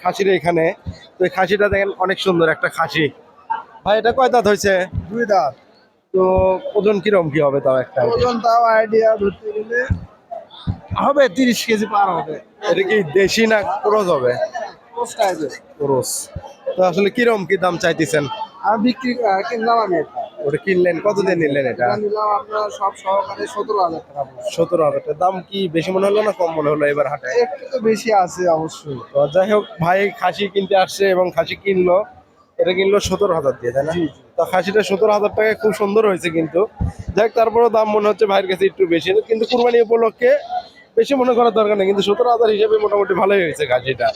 খাসির এখানে। তো এই খাসিটা দেখেন অনেক সুন্দর একটা খাসি। ভাই এটা কয় দাঁত হয়েছে? 2 দাঁত। তো ওজন কিরকম কি হবে তাও একটা? ওজন তাও আইডিয়া ধরতে গেলে হবে 30 কেজি পার হবে। এটা কি দেশি না ক্রস হবে? ক্রস। তো আসলে কিরকম কি দাম চাইতেছেন? আমি বিক্রি কিনলাম আমি এটা। ওটা কিনলেন কত দিয়ে নিলেন এটা? নিলাম আপনার সব সহকারে 17,000 টাকা। 17,000 টাকা। দাম কি বেশি মনে হলো না কম মনে হলো এবার হাটে? একটু তো বেশি আছে অবশ্যই। তো যাই হোক ভাই খাসি কিনতে আসছে এবং খাসি কিনলো, এটা কিনলো 17,000 দিয়ে, তাই না? তো খাসিটা 17,000 টাকায় খুব সুন্দর হয়েছে কিন্তু। যাই হোক তারপরেও দাম মনে হচ্ছে ভাইয়ের কাছে একটু বেশি, কিন্তু কুরবানি উপলক্ষে বেশি মনে করার দরকার নেই, কিন্তু 17,000 হিসেবে মোটামুটি ভালোই হয়েছে খাসিটা।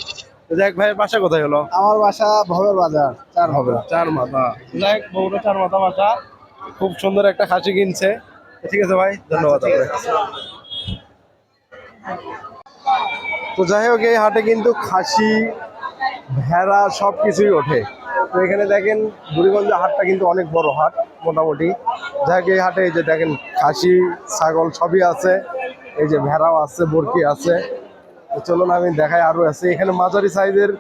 তো যাই হোক ভাইয়ের বাসা কোথায় হলো? আমার বাসা ভবের বাজার 4 হবে। চার মাথা। যাই হোক বউটা চার মাথা বাসা, খুব সুন্দর একটা খাসি কিনছে। ঠিক আছে ভাই, ধন্যবাদ আপনাকে। তো যাই হোক এই হাটে কিন্তু খাসি ভেড়া সব কিছুই ওঠে। তো এখানে দেখেন বুড়িগঞ্জ হাটটা কিন্তু অনেক বড় হাট মোটামুটি। যাই হোক এই হাটে এই যে দেখেন খাসি ছাগল সবই আছে, এই যে ভেড়াও আছে, বরকি আছে। তো চলুন আমি দেখাই, আরো আছে এখানে মাঝারি সাইজের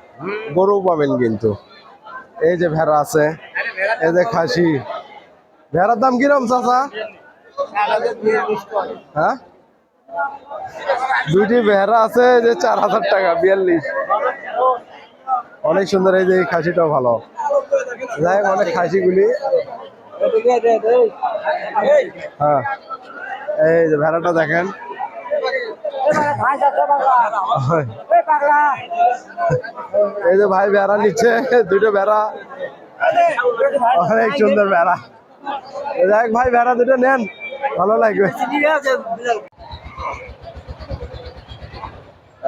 গরু পাবেন কিন্তু। এই যে ভেড়া আছে, এই যে খাসি। ভেড়ার দাম কিরম চাচা? হ্যাঁ, দুইটি ভেড়া আছে যে 4,000 টাকা, 42। অনেক সুন্দর, এই যে এই খাসিটাও ভালো। যাই হোক অনেক খাসিগুলি। হ্যাঁ, এই যে ভেড়াটা দেখেন। এই যে ভাই ভেড়া নিচ্ছে, দুটো ভেড়া, অনেক সুন্দর ভেড়া। যাই হোক ভাই ভেড়া দুটো নেন, ভালো লাগবে।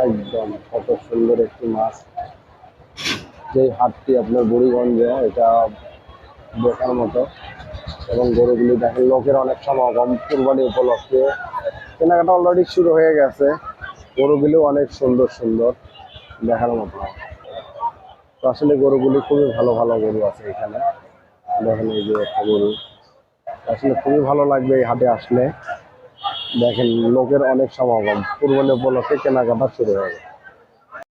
একদম কত সুন্দর একটি মাছ। যে হাটটি আপনার বুড়িগঞ্জে, এটা দেখার মতো। এবং গরুগুলি দেখেন, লোকের অনেক সমাগম কুরবানি উপলক্ষে, কেনাকাটা অলরেডি শুরু হয়ে গেছে। গরুগুলি অনেক সুন্দর সুন্দর, দেখার মতো। তো আসলে গরুগুলি খুবই ভালো ভালো গরু আছে এখানে। দেখেন এই যে একটা গরু, আসলে খুবই ভালো লাগবে এই হাটে আসলে। দেখেন লোকের অনেক সমাগম, কুরবানি উপলক্ষে কেনাকাটা শুরু হয়ে গেছে।